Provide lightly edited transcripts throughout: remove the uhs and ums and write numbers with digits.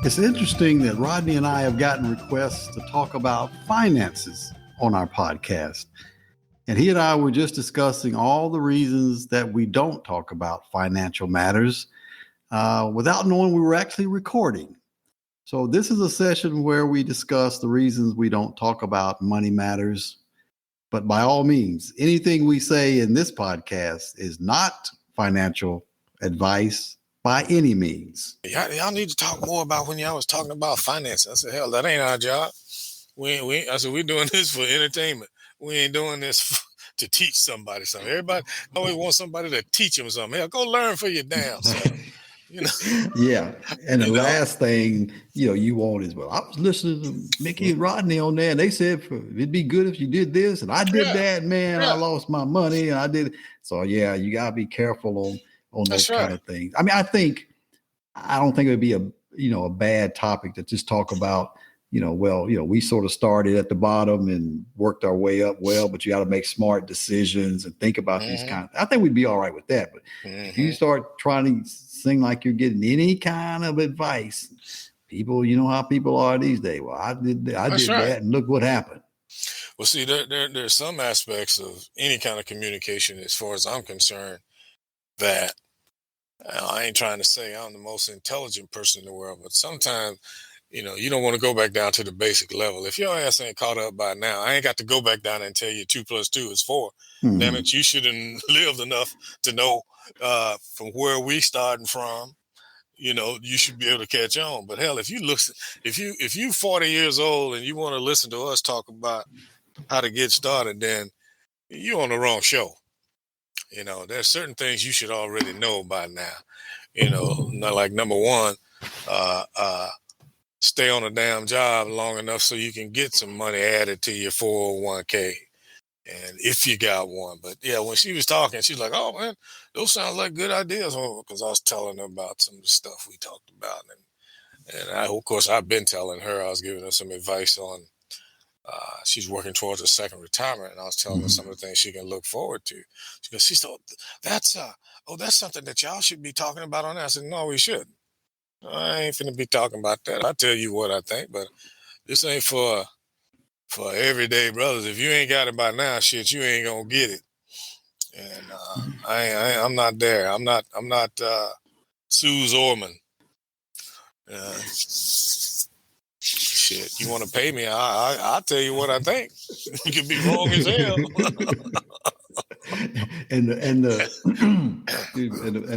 It's interesting that Rodney and I have gotten requests to talk about finances on our podcast. And he and I were just discussing all the reasons that we don't talk about financial matters without knowing we were actually recording. So this is a session where we discuss the reasons we don't talk about money matters. But by all means, anything we say in this podcast is not financial advice by any means. Y'all need to talk more about when y'all was talking about finances. I said, hell, that ain't our job. I said, we're doing this for entertainment. We ain't doing this to teach somebody something. Everybody always wants somebody to teach them something. Hell, go learn for your damn self. You know? Yeah. And the last thing, you want is, well, I was listening to Mickey and Rodney on there, and they said it'd be good if you did this, and I did that, man. I lost my money, and I did it. So yeah, you gotta be careful on those kind of things. I mean, I don't think it would be a bad topic to just talk about, we sort of started at the bottom and worked our way up well, but you got to make smart decisions and think about these kind of, I think we'd be all right with that. But if you start trying to sing like you're getting any kind of advice, people, you know how people are these days. Well, I did that and look what happened. Well, see, there's some aspects of any kind of communication, as far as I'm concerned, that I ain't trying to say I'm the most intelligent person in the world, but sometimes, you don't want to go back down to the basic level. If your ass ain't caught up by now, I ain't got to go back down and tell you 2 + 2 is 4. Mm-hmm. Damn it, you shouldn't lived enough to know from where we starting from. You should be able to catch on. But hell, if you 40 years old and you want to listen to us talk about how to get started, then you're on the wrong show. There's certain things you should already know by now. Not like number one, stay on a damn job long enough so you can get some money added to your 401k. And if you got one. But yeah, when she was talking, she's like, oh man, those sound like good ideas. Because I was telling her about some of the stuff we talked about. And of course, I've been telling her, I was giving her some advice on, she's working towards a second retirement, and I was telling her some of the things she can look forward to. She said, that's something that y'all should be talking about on that. I said, no, we shouldn't. I ain't finna be talking about that. I tell you what I think, but this ain't for everyday brothers. If you ain't got it by now, shit, you ain't gonna get it. And I'm not there. I'm not Suze Orman. Shit, you want to pay me? I'll tell you what I think. You could be wrong as hell. and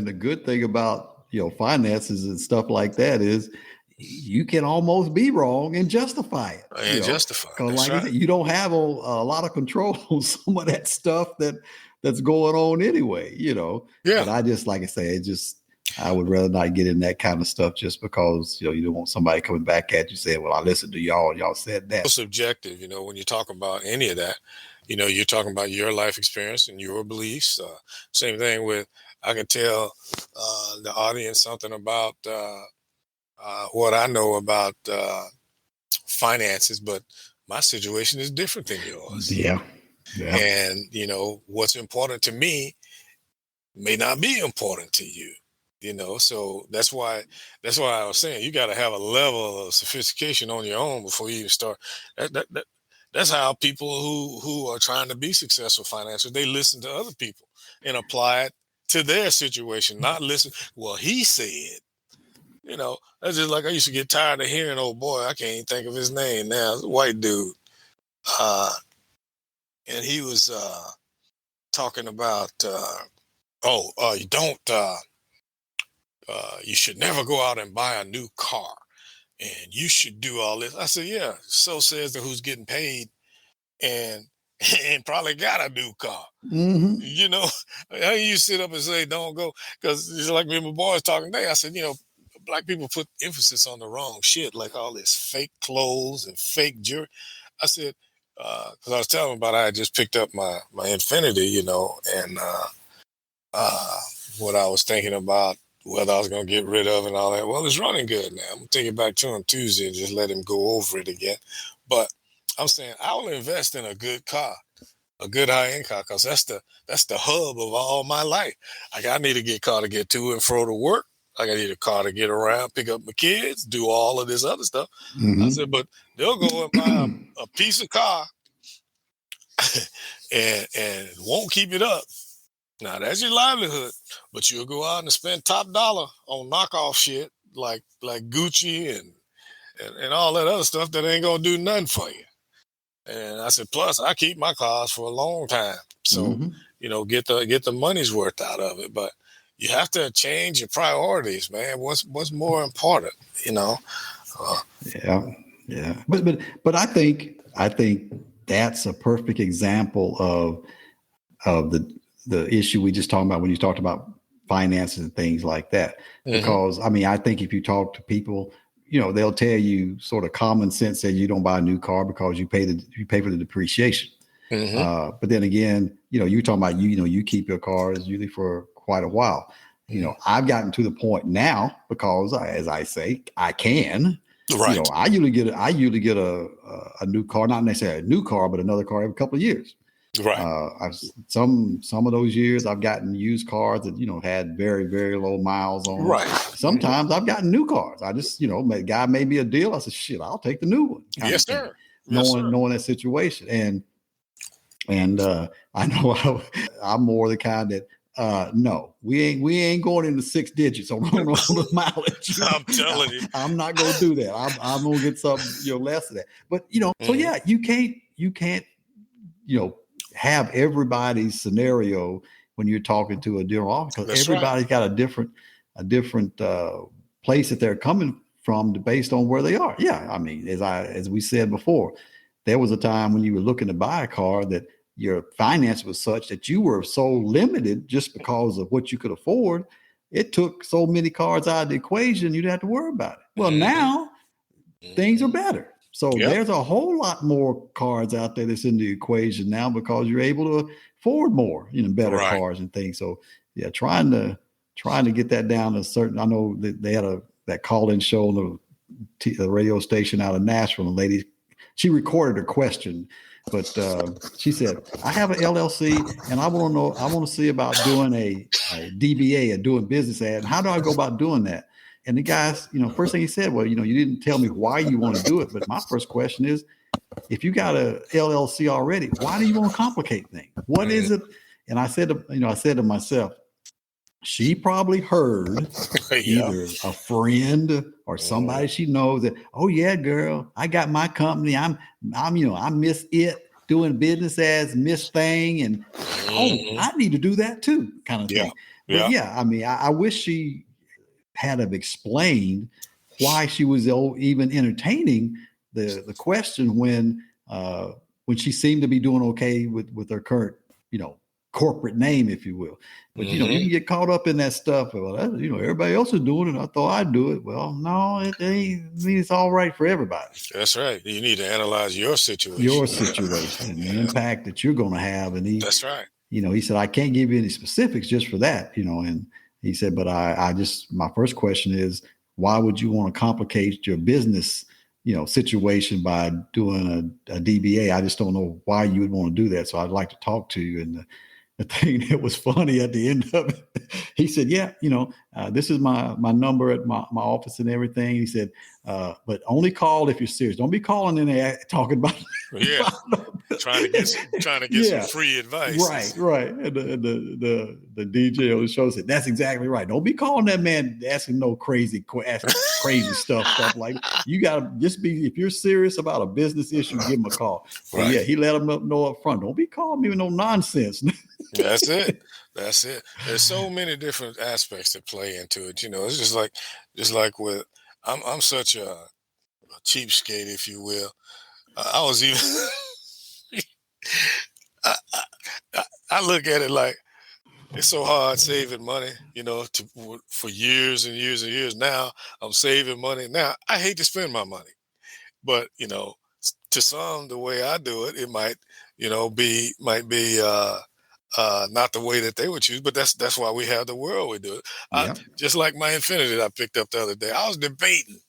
the good thing about finances and stuff like that is you can almost be wrong and justify it. Justify. Because like I said, you don't have a lot of control on some of that stuff that's going on anyway. Yeah. But I just, like I say, I would rather not get in that kind of stuff just because, you don't want somebody coming back at you saying, well, I listened to y'all and y'all said that. It's subjective, when you talk about any of that, you're talking about your life experience and your beliefs. Same thing with, I can tell the audience something about what I know about finances, but my situation is different than yours. Yeah. And, what's important to me may not be important to you. So that's why I was saying you got to have a level of sophistication on your own before you even start. That's how people who are trying to be successful financially, they listen to other people and apply it to their situation, not listen. Well, he said, that's just like I used to get tired of hearing, oh boy, I can't even think of his name now. It's a white dude. And he was talking about, you should never go out and buy a new car, and you should do all this. I said, yeah, so says the who's getting paid and probably got a new car. Mm-hmm. How you sit up and say, don't go, because it's like me and my boys talking today. I said, black people put emphasis on the wrong shit, like all this fake clothes and fake jewelry. I said, because I was telling them about I had just picked up my Infinity, and what I was thinking about whether I was going to get rid of it and all that. Well, it's running good now. I'm going to take it back to him Tuesday and just let him go over it again. But I'm saying I will invest in a good car, a good high-end car, because that's the hub of all my life. Like, I need to get a car to get to and fro to work. Like, I need a car to get around, pick up my kids, do all of this other stuff. I said, but they'll go and buy a piece of car and won't keep it up. Now, that's your livelihood, but you'll go out and spend top dollar on knockoff shit like Gucci and all that other stuff that ain't gonna do nothing for you. And I said, plus I keep my cars for a long time, so get the money's worth out of it. But you have to change your priorities, man. What's more important, Yeah. But I think that's a perfect example of the issue we just talked about when you talked about finances and things like that. Because I mean, I think if you talk to people, they'll tell you sort of common sense that you don't buy a new car because you pay for the depreciation. But then again, you're talking about you keep your cars usually for quite a while. I've gotten to the point now because, as I say, I can. Right. I usually get a new car, not necessarily a new car, but another car every couple of years. Right. Some of those years I've gotten used cars that had very, very low miles on them. Right. Sometimes I've gotten new cars. I just guy made me a deal. I said, shit, I'll take the new one. Yes, sir. Knowing that situation, and I know I'm more the kind that no, we ain't going into 6 digits on the mileage. I'm telling you, I'm not gonna do that. I'm gonna get something less of that. But so yeah, you can't have everybody's scenario when you're talking to a dealer office, because everybody's got a different place that they're coming from based on where they are. Yeah, I mean, as we said before, there was a time when you were looking to buy a car that your finance was such that you were so limited just because of what you could afford. It took so many cars out of the equation, you didn't have to worry about it. Well, now things are better. So there's a whole lot more cars out there that's in the equation now because you're able to afford more, better cars and things. So yeah, trying to get that down to certain. I know that they had that call-in show on the radio station out of Nashville. And lady, she recorded her question, but she said, "I have an LLC, and I want to see about doing a DBA, a doing business ad. How do I go about doing that?" And the guys, first thing he said, well, you didn't tell me why you want to do it. But my first question is, if you got a LLC already, why do you want to complicate things? What is it? And I said to myself, she probably heard either a friend or somebody she knows that, oh yeah, girl, I got my company. I'm Miss It, doing business as Miss Thing, and I need to do that too, kind of thing. But yeah, I mean, I wish she had have explained why she was even entertaining the question when she seemed to be doing okay with her current corporate name, if you will. But you can get caught up in that stuff. Well, everybody else is doing it, I thought I'd do it. Well, no, it ain't. I mean, it's all right for everybody. That's right. You need to analyze your situation and the impact that you're going to have. And that's right. He said, I can't give you any specifics just for that, and he said, but I just, my first question is, why would you want to complicate your business, situation by doing a DBA? I just don't know why you would want to do that. So I'd like to talk to you. And the thing that was funny at the end of it, he said, yeah, this is my number at my office and everything. He said, but only call if you're serious. Don't be calling in there talking about trying to get some free advice. Right. And the DJ on the show said, that's exactly right. Don't be calling that man asking no crazy stuff like that. You gotta just be, if you're serious about a business issue, give him a call. So yeah, he let him know up front. Don't be calling me with no nonsense. That's it. There's so many different aspects that play into it. It's just like with, I'm such a cheapskate, if you will. I was even, I look at it like it's so hard saving money, for years and years and years. Now I'm saving money. Now I hate to spend my money, but to some, the way I do it, it might be not the way that they would choose, but that's why we have the world we do it. Yeah. Just like my Infinity that I picked up the other day, I was debating.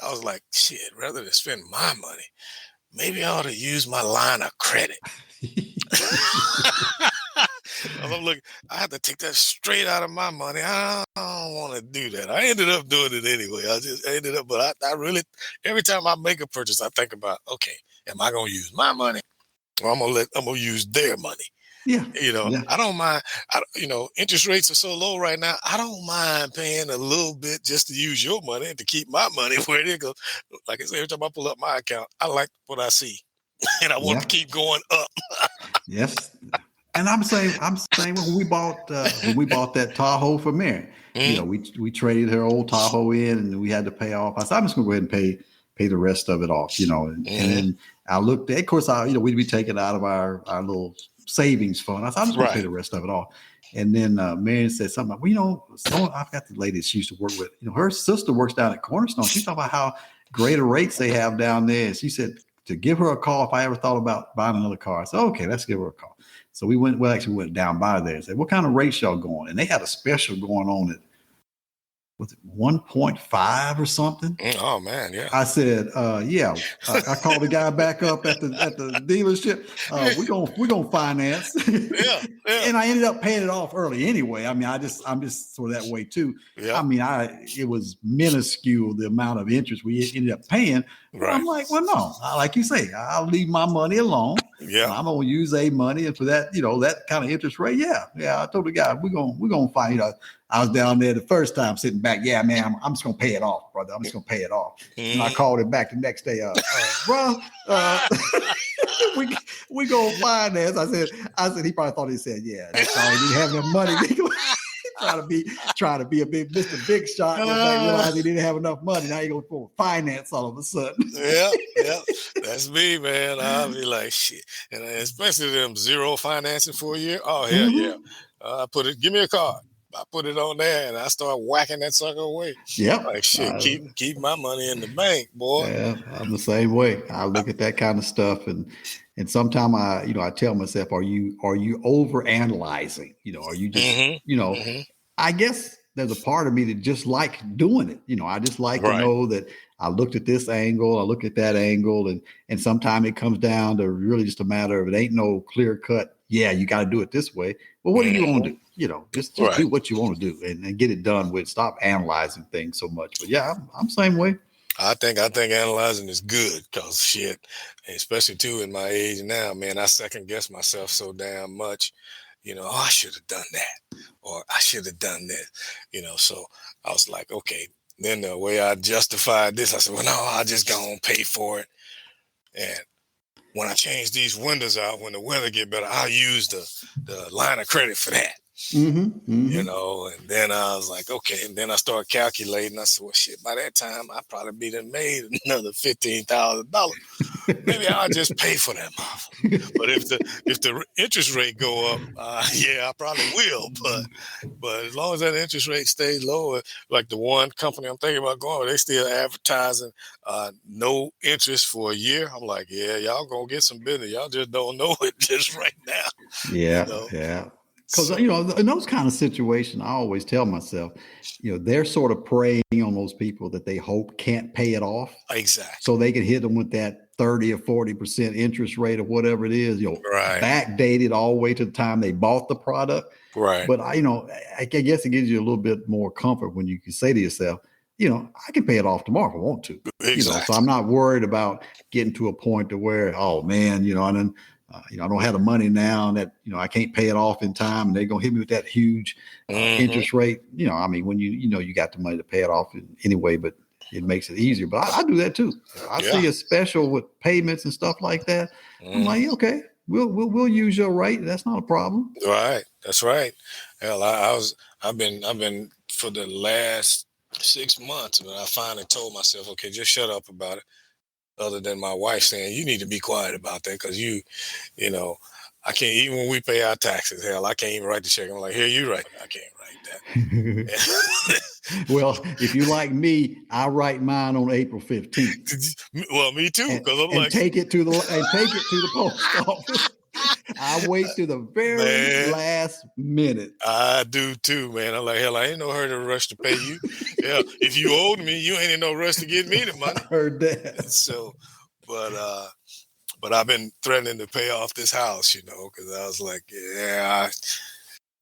I was like, shit, rather than spend my money, maybe I ought to use my line of credit. I'm looking, I had to take that straight out of my money. I don't want to do that. I ended up doing it anyway. I just ended up, but I really, every time I make a purchase, I think about, okay, am I going to use my money or I'm going to use their money? Yeah. Yeah. I don't mind. Interest rates are so low right now. I don't mind paying a little bit just to use your money and to keep my money where it goes. Like I said, every time I pull up my account, I like what I see, and I want to keep going up. Yes. And I'm saying when we bought that Tahoe for Mary, we traded her old Tahoe in, and we had to pay off. I said, I'm just gonna go ahead and pay the rest of it off, and then I looked at, of course, we'd be taking out of our little savings fund. I said, I'm just gonna pay the rest of it off. And then Marion said something like, I forgot the lady she used to work with. Her sister works down at Cornerstone. She's talking about how greater rates they have down there. And she said to give her a call if I ever thought about buying another car. I said, okay, let's give her a call. So we went down by there and said, what kind of rates y'all going? And they had a special going on at, was it 1.5 or something? Oh man, yeah. I said, yeah. I called the guy back up at the dealership. We're gonna finance. Yeah. And I ended up paying it off early anyway. I mean, I'm just sort of that way too. Yeah. I mean, it was minuscule the amount of interest we ended up paying. Right. I'm like, well, no, like you say, I'll leave my money alone. Yeah. I'm gonna use money, and for that, that kind of interest rate. Yeah. I told the guy we're gonna find. I was down there the first time sitting back. Yeah, man, I'm just gonna pay it off, brother. I'm just gonna pay it off. And I called him back the next day. Bro, we gonna finance. I said he probably thought he said, yeah, that's all. He didn't have enough money. trying to be a big Mr. Big Shot, and realized he didn't have enough money. Now he going for finance all of a sudden. Yeah, that's me, man. I'll be like, shit, and especially them zero financing for a year. Oh hell yeah! Give me a card. I put it on there and I start whacking that sucker away. Yep. Like shit, keep my money in the bank, boy. Yeah, I'm the same way. I look at that kind of stuff and sometimes I tell myself, are you over analyzing? Are you just I guess there's a part of me that just like doing it. I just like to know that I looked at this angle, I look at that angle, and sometimes it comes down to really just a matter of it ain't no clear cut. Yeah, you got to do it this way. Well, what do you want to do? Just do what you want to do and get it done with. Stop analyzing things so much. But yeah, I'm same way. I think analyzing is good because shit, especially too in my age now, man, I second guess myself so damn much. I should have done that, or I should have done this. So I was like, okay. Then the way I justified this, I said, well, no, I just gonna pay for it. And when I change these windows out, when the weather get better, I'll use the line of credit for that. And then I was like, okay. And then I started calculating. I said, well, shit, by that time, I probably be done made another $15,000. Maybe I'll just pay for that motherfucker. But if the interest rate go up, I probably will. But as long as that interest rate stays low, like the one company I'm thinking about going, they still advertising no interest for a year. I'm like, yeah, y'all gonna get some business. Y'all just don't know it just right now. Yeah, yeah. Because, in those kind of situations, I always tell myself, they're sort of preying on those people that they hope can't pay it off. Exactly. So they can hit them with that 30 or 40% interest rate or whatever it is, backdated all the way to the time they bought the product. Right. But, I guess it gives you a little bit more comfort when you can say to yourself, I can pay it off tomorrow if I want to. Exactly. So I'm not worried about getting to a point to where, oh, man, I don't have the money now and that, I can't pay it off in time and they're going to hit me with that huge interest rate. When you got the money to pay it off anyway, but it makes it easier. But I do that too. I see a special with payments and stuff like that. I'm like, okay, we'll use your rate. That's not a problem. Right. That's right. Hell, I've been for the last 6 months, and I finally told myself, okay, just shut up about it. Other than my wife saying, you need to be quiet about that because I can't, even when we pay our taxes, hell, I can't even write the check. I'm like, here, you write. I can't write that. Well, if you like me, I write mine on April 15th. Well, me too. Because I'm like, take it to the post office. I wait to the very last minute. I do too, man. I'm like, hell, I ain't no hurry to rush to pay you. Yeah, if you owed me, you ain't in no rush to give me the money. I heard that. So, but I've been threatening to pay off this house, because I was like, yeah,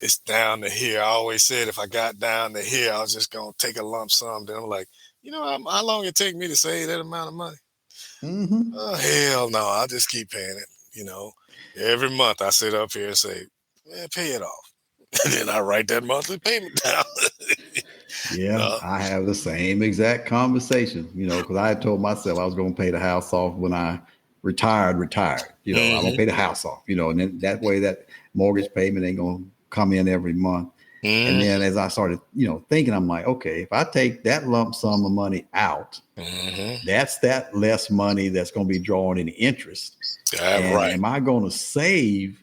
it's down to here. I always said if I got down to here, I was just gonna take a lump sum. Then I'm like, how long it take me to save that amount of money? Mm-hmm. Oh, hell no, I'll just keep paying it. Every month I sit up here and say, man, pay it off. And then I write that monthly payment down. Yeah, I have the same exact conversation, because I had told myself I was going to pay the house off when I retired. I'm going to pay the house off, and then that way that mortgage payment ain't going to come in every month. And then as I started, thinking, I'm like, okay, if I take that lump sum of money out, that's that less money that's going to be drawing in interest. And right. am I going to save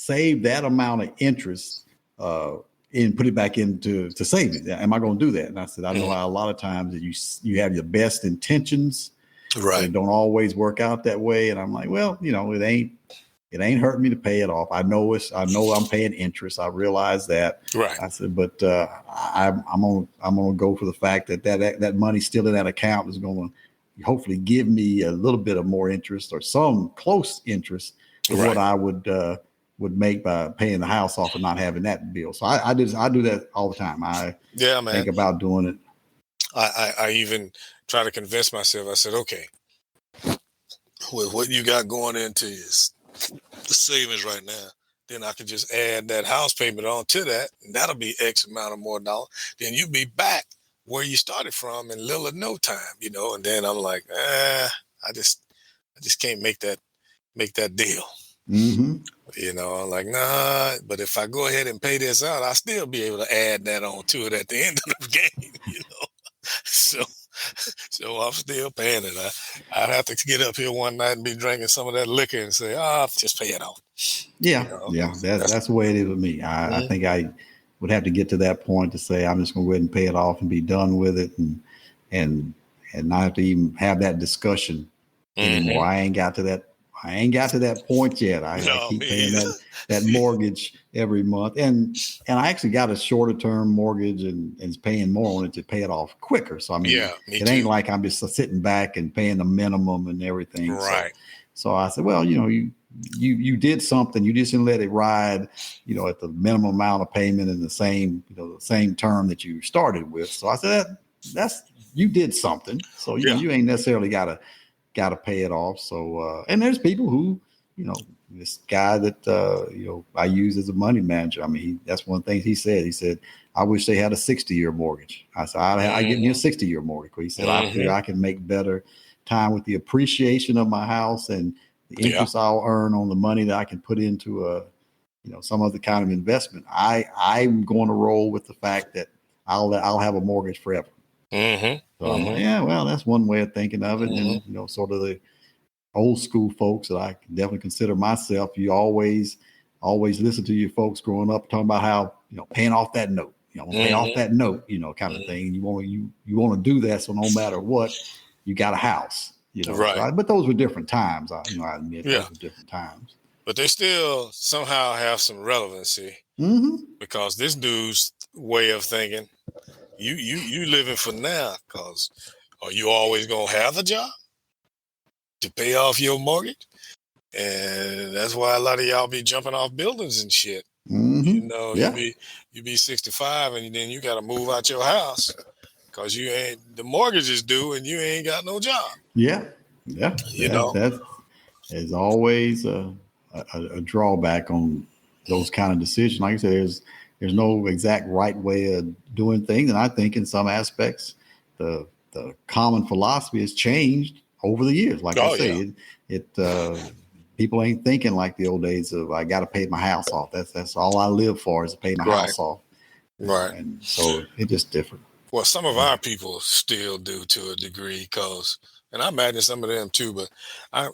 that amount of interest and put it back into savings? Am I going to do that? And I said, I know how a lot of times that you have your best intentions, right? But it don't always work out that way. And I'm like, well, it ain't hurting me to pay it off. I know I'm paying interest. I realize that. Right. I said, but I'm gonna go for the fact that money still in that account is going to hopefully give me a little bit of more interest or some close interest to what I would make by paying the house off and not having that bill. So I do that all the time. I think about doing it. I even try to convince myself. I said, okay, with what you got going into the savings right now, then I can just add that house payment on to that, and that'll be X amount of more dollars. Then you'll be back where you started from in little or no time, And then I'm like, I just can't make that deal. I'm like, nah. But if I go ahead and pay this out, I'll still be able to add that on to it at the end of the game, So I'm still paying it. I'd have to get up here one night and be drinking some of that liquor and say, just pay it off. Yeah. That's the way it is with me. I think I would have to get to that point to say, I'm just going to go ahead and pay it off and be done with it and not have to even have that discussion anymore. I ain't got to that point yet. I keep paying that mortgage every month. And I actually got a shorter term mortgage and is paying more on it to pay it off quicker. So, it ain't like I'm just sitting back and paying the minimum and everything. Right. So I said, well, you did something. You just didn't let it ride, at the minimum amount of payment in the same term that you started with. So I said, you did something. So, you ain't necessarily got to pay it off. So, and there's people who, this guy that, I use as a money manager. That's one thing he said. He said, I wish they had a 60-year mortgage. I said, I get me a 60-year mortgage. He said, I figure I can make better time with the appreciation of my house and the interest I'll earn on the money that I can put into some other kind of investment. I'm going to roll with the fact that I'll have a mortgage forever. So I'm like, yeah, well, that's one way of thinking of it. And, sort of the old school folks that I can definitely consider myself. You always listen to your folks growing up talking about how, paying off that note, pay off that note, kind of thing. You want to do that. So no matter what, you got a house, Right. So but those were different times. I admit those were different times. But they still somehow have some relevancy because this dude's way of thinking, you living for now, because are you always gonna have a job to pay off your mortgage? And that's why a lot of y'all be jumping off buildings and shit. You be 65 and then you got to move out your house because the mortgage is due and you ain't got no job. That is always a drawback on those kind of decisions. Like I said, there's no exact right way of doing things, and I think in some aspects the common philosophy has changed over the years. Like I say, people ain't thinking like the old days of I got to pay my house off. That's all I live for is to pay my house off. Right. And so it's just different. Well, some of our people still do to a degree because And I imagine some of them too. But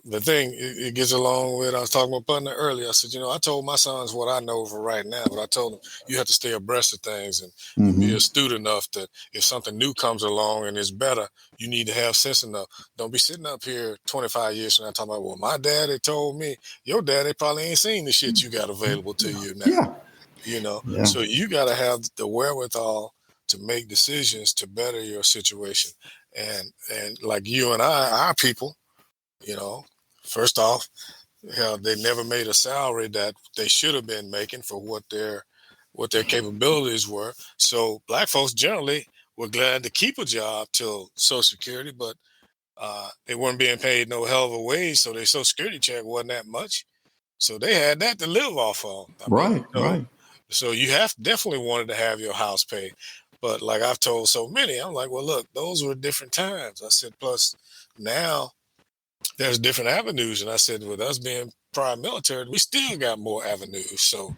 the thing, it gets along with, I was talking about Butler earlier. I said, I told my sons what I know for right now, but I told them you have to stay abreast of things and be astute enough that if something new comes along and it's better, you need to have sense enough. Don't be sitting up here 25 years from now talking about, well, my daddy told me. Your daddy probably ain't seen the shit you got available to you now. Yeah. So you got to have the wherewithal to make decisions to better your situation. And like you and our people, first off, they never made a salary that they should have been making for what their capabilities were. So black folks generally were glad to keep a job till Social Security, but they weren't being paid no hell of a wage, so their Social Security check wasn't that much. So they had that to live off of. Right. So you definitely wanted to have your house paid. But like I've told so many, I'm like, well, look, those were different times. I said, plus now there's different avenues. And I said, with us being prior military, we still got more avenues. So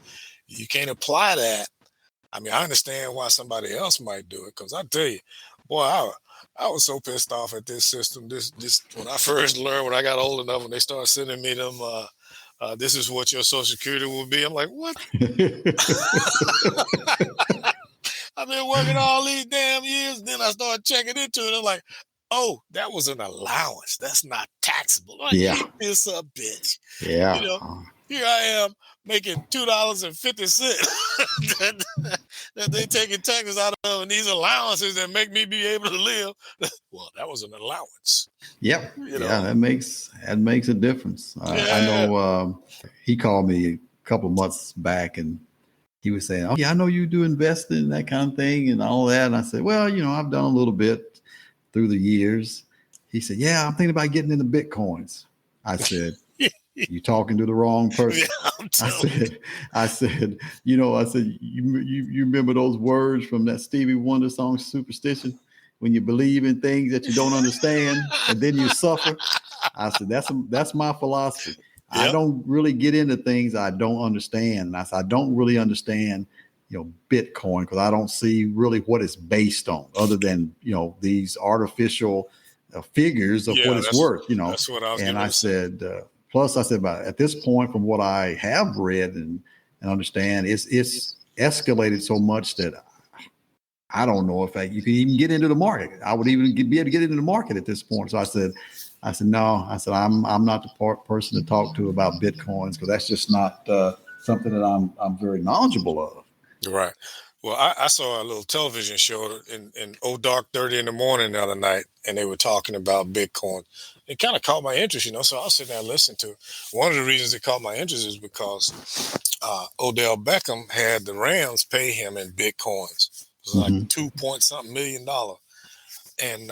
you can't apply that. I mean, I understand why somebody else might do it, because I tell you, boy, I was so pissed off at this system. This when I first learned, when I got old enough, when they started sending me them, this is what your Social Security will be. I'm like, what? I've been working all these damn years. Then I started checking into it. I'm like, oh, that was an allowance. That's not taxable. Like, Yeah. It's a bitch. Yeah. Here I am making $2.50 that they taking taxes out of, and these allowances that make me be able to live. Well, that was an allowance. Yep. Yeah, that makes a difference. I know he called me a couple of months back and he was saying, oh, yeah, I know you do investing and that kind of thing and all that. And I said, well, I've done a little bit through the years. He said, yeah, I'm thinking about getting into Bitcoins. I said, you talking to the wrong person. Yeah, I said, you remember those words from that Stevie Wonder song, Superstition? When you believe in things that you don't understand and then you suffer. I said, that's my philosophy. Yep. I don't really get into things I don't understand. And I said, I don't really understand, Bitcoin, because I don't see really what it's based on other than, these artificial figures of what it's worth, That's what I was and I said, plus I said, but at this point, from what I have read and understand, it's escalated so much that I don't know if you can even get into the market. I would even be able to get into the market at this point. So I said, no. I said, I'm not the person to talk to about Bitcoins, because that's just not something that I'm very knowledgeable of. Right. Well, I saw a little television show in dark 30 in the morning the other night, and they were talking about Bitcoin. It kind of caught my interest, so I was sitting there and listening to it. One of the reasons it caught my interest is because Odell Beckham had the Rams pay him in Bitcoins. It was like 2 point something million dollars. And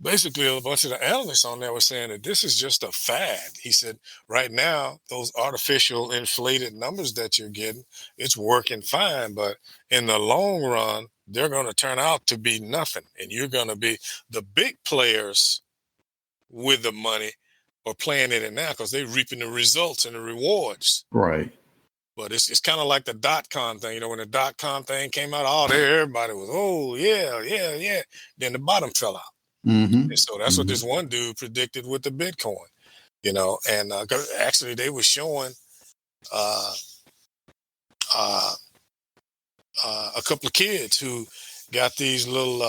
basically a bunch of the analysts on there were saying that this is just a fad. He said, right now, those artificial inflated numbers that you're getting, it's working fine. But in the long run, they're going to turn out to be nothing. And you're going to be the big players with the money are playing in it now because they're reaping the results and the rewards. Right. But it's kind of like the .com thing. When the .com thing came out, everybody was, oh, yeah. Then the bottom fell out. Mm-hmm. And so that's what this one dude predicted with the Bitcoin, and actually they were showing a couple of kids who got these little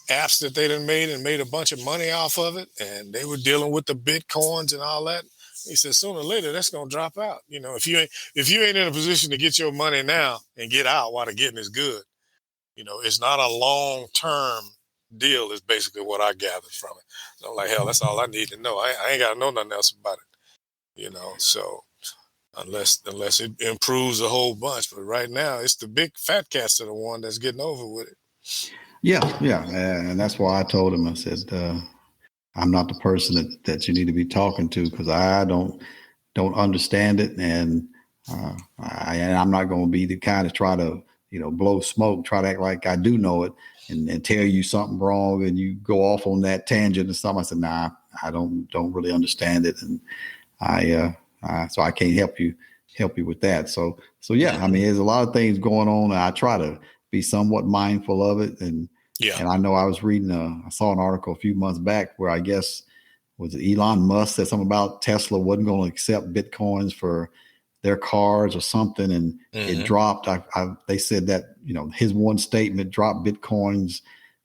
apps that they done made and made a bunch of money off of it, and they were dealing with the Bitcoins and all that. He said sooner or later that's gonna drop out. If you ain't in a position to get your money now and get out while the getting is good, it's not a long term deal, is basically what I gathered from it. So I'm like, hell, that's all I need to know. I ain't got to know nothing else about it, so unless it improves a whole bunch. But right now, it's the big fat cats that are the one that's getting over with it. Yeah. And that's why I told him, I said, I'm not the person that you need to be talking to, because I don't understand it. And I'm not going to be the kind to try to, blow smoke, try to act like I do know it and tell you something wrong and you go off on that tangent or something. I said, nah, I don't really understand it. And so I can't help you with that. So yeah, I mean, there's a lot of things going on, and I try to be somewhat mindful of it. And Yeah. And I know I was reading, I saw an article a few months back where I guess was it Elon Musk said something about Tesla wasn't going to accept Bitcoins for their cars or something, and it dropped. They said that, you know, his one statement dropped Bitcoins.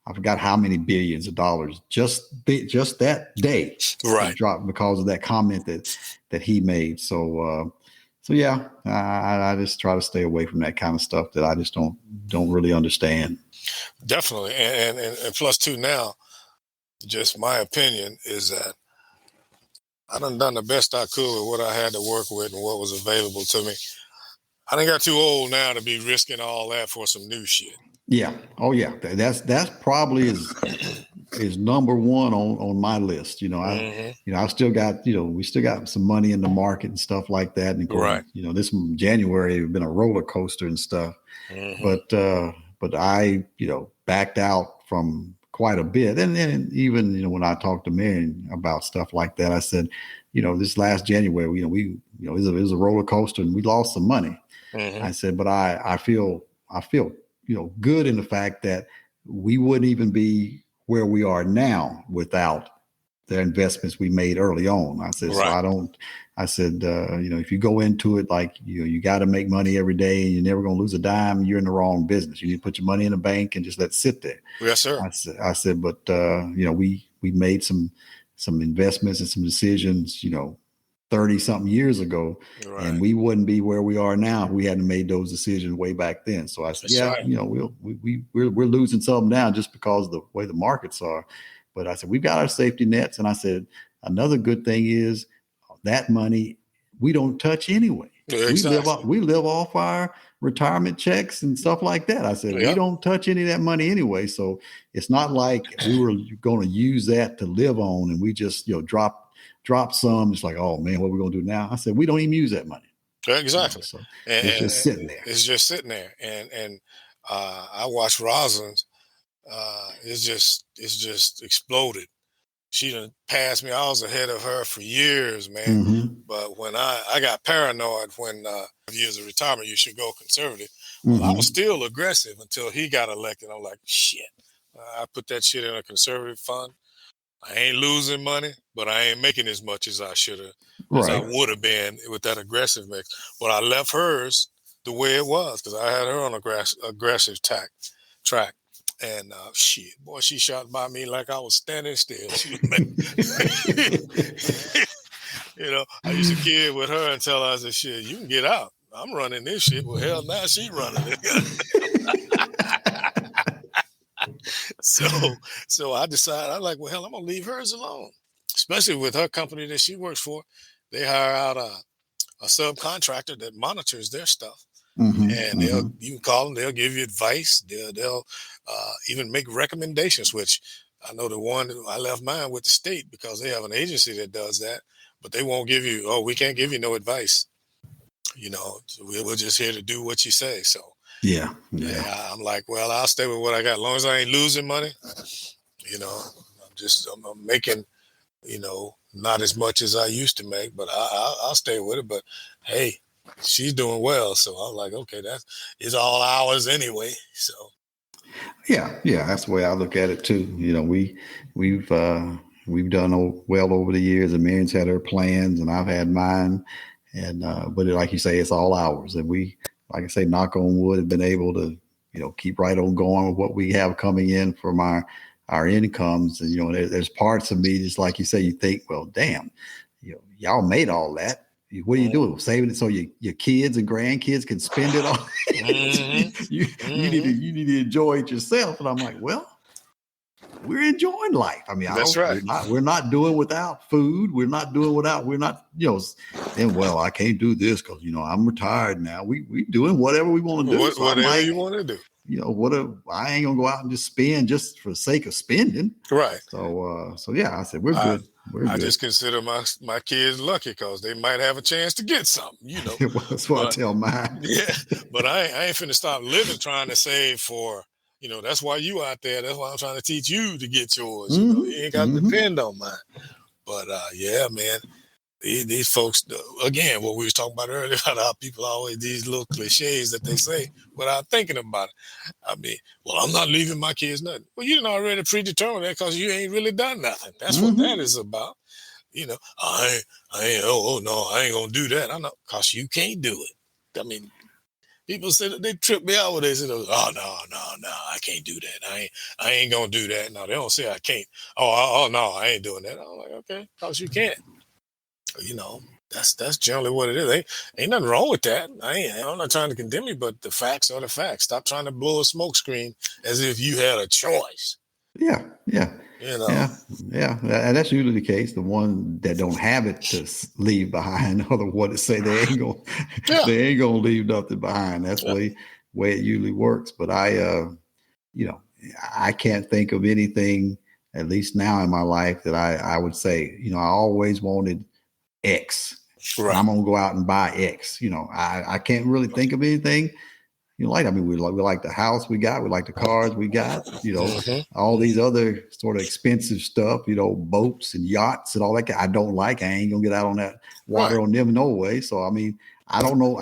I forgot how many billions of dollars just that day. Right. It dropped because of that comment that he made. So yeah, I just try to stay away from that kind of stuff that I just don't really understand. Definitely, and plus too now, just my opinion is that I done the best I could with what I had to work with and what was available to me. I done got too old now to be risking all that for some new shit. Yeah. Oh yeah. That's probably is number one on my list. You know, I still got, you know, we still got some money in the market and stuff like that. And of course, Right. you know, this January has been a roller coaster and stuff. But I, you know, backed out from quite a bit. And then even, you know, when I talked to Marion about stuff like that, I said, you know, this last January, you know, it was a roller coaster and we lost some money. I said, but I feel, you know, good in the fact that we wouldn't even be where we are now without the investments we made early on. I said, right. so I said, you know, if you go into it like you got to make money every day and you're never going to lose a dime, you're in the wrong business. You need to put your money in the bank and just let it sit there. Yes, sir. I said, but you know, we made some investments and some decisions, you know, 30 something years ago, Right. and we wouldn't be where we are now if we hadn't made those decisions way back then. So I said, That's right. you know, we're losing some now just because of the way the markets are. But I said, we've got our safety nets. And I said, another good thing is that money we don't touch anyway. Yeah, exactly. We live off our retirement checks and stuff like that. I said, we don't touch any of that money anyway. So it's not like we were going to use that to live on and we just, you know, drop some. It's like, oh man, what are we going to do now? I said, we don't even use that money. Exactly. You know, so it's just sitting there. It's just sitting there. And I watched Rosalind's. It's just exploded. She done passed me. I was ahead of her for years, man. But when I got paranoid when years of retirement, you should go conservative. Well, I was still aggressive until he got elected. I'm like, shit. I put that shit in a conservative fund. I ain't losing money, but I ain't making as much as I should have, as I would have been with that aggressive mix. But I left hers the way it was because I had her on aggressive track. And shit, boy, she shot by me like I was standing still. She you know, I used to kid with her and tell her, I said, shit, you can get out. I'm running this shit. Well, hell, now she running it. So I decided, I'm like, well, hell, I'm going to leave hers alone. Especially with her company that she works for. They hire out a subcontractor that monitors their stuff. And you can call them, they'll give you advice. They'll even make recommendations, which I know the one I left mine with the state because they have an agency that does that, but they won't give you, we can't give you no advice. You know, we're just here to do what you say. So yeah. I'm like, well, I'll stay with what I got. As long as I ain't losing money, you know, I'm making, you know, not as much as I used to make, but I'll stay with it. But hey, she's doing well. So I'm like, okay, it's all ours anyway. So. Yeah. That's the way I look at it too. You know, we've done well over the years, and Marion's had her plans and I've had mine. And, but like you say, it's all ours. And we, like I say, knock on wood, have been able to, you know, keep right on going with what we have coming in from our incomes. And, you know, there's parts of me, just like you say, you think, well, damn, you know, y'all made all that. What are you doing? Saving it so your kids and grandkids can spend it all. You need to enjoy it yourself. And I'm like, well, we're enjoying life. I mean, That's right. We're not doing without food. We're not, you know, and well, I can't do this because, you know, I'm retired now. We doing whatever we want to do. So whatever you want to do. You know, I ain't gonna go out and just spend just for the sake of spending. Right. So yeah, I said, we're good. I just consider my kids lucky because they might have a chance to get something, you know. Well, that's what I tell mine. Yeah, but I ain't finna stop living trying to save for, you know, that's why you out there. That's why I'm trying to teach you to get yours. You know, you ain't got to depend on mine. But yeah, man, these folks, again, what we was talking about earlier about how people always these little cliches that they say without thinking about it. I mean, well, I'm not leaving my kids nothing. Well, you didn't already predetermine that because you ain't really done nothing. That's what that is about. I ain't, oh no, I ain't gonna do that. I know, cause you can't do it. I mean, people say that they trip me out when they say, "Oh no, I can't do that. I ain't gonna do that." No, they don't say I can't. Oh no, I ain't doing that. I'm like, okay, cause you can't. You know, that's generally what it is. Ain't nothing wrong with that. I'm not trying to condemn you, but the facts are the facts. Stop trying to blow a smoke screen as if you had a choice. Yeah. You know. Yeah. And that's usually the case. The one that don't have it to leave behind, or the one that say they ain't gonna Yeah. they ain't gonna leave nothing behind. That's the way it usually works. But I can't think of anything, at least now in my life, that I would say, I always wanted X. Right. And I'm gonna go out and buy X. I can't really think of anything. We like the house we got, we like the cars we got, all these other sort of expensive stuff, boats and yachts and all that. I don't like. I ain't gonna get out on that water on them no way. So I mean, I don't know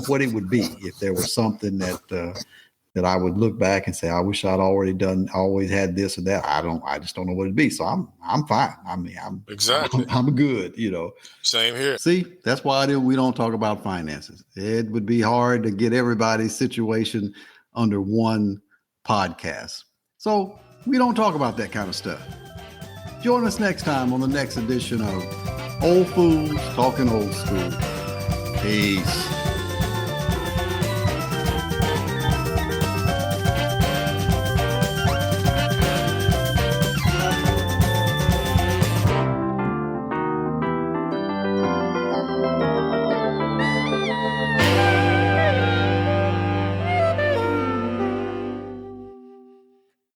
what it would be if there was something that I would look back and say, I wish I'd always had this or that. I just don't know what it'd be. So I'm fine. I mean, I'm good, Same here. See, that's why we don't talk about finances. It would be hard to get everybody's situation under one podcast. So we don't talk about that kind of stuff. Join us next time on the next edition of Old Fools Talking Old School. Peace.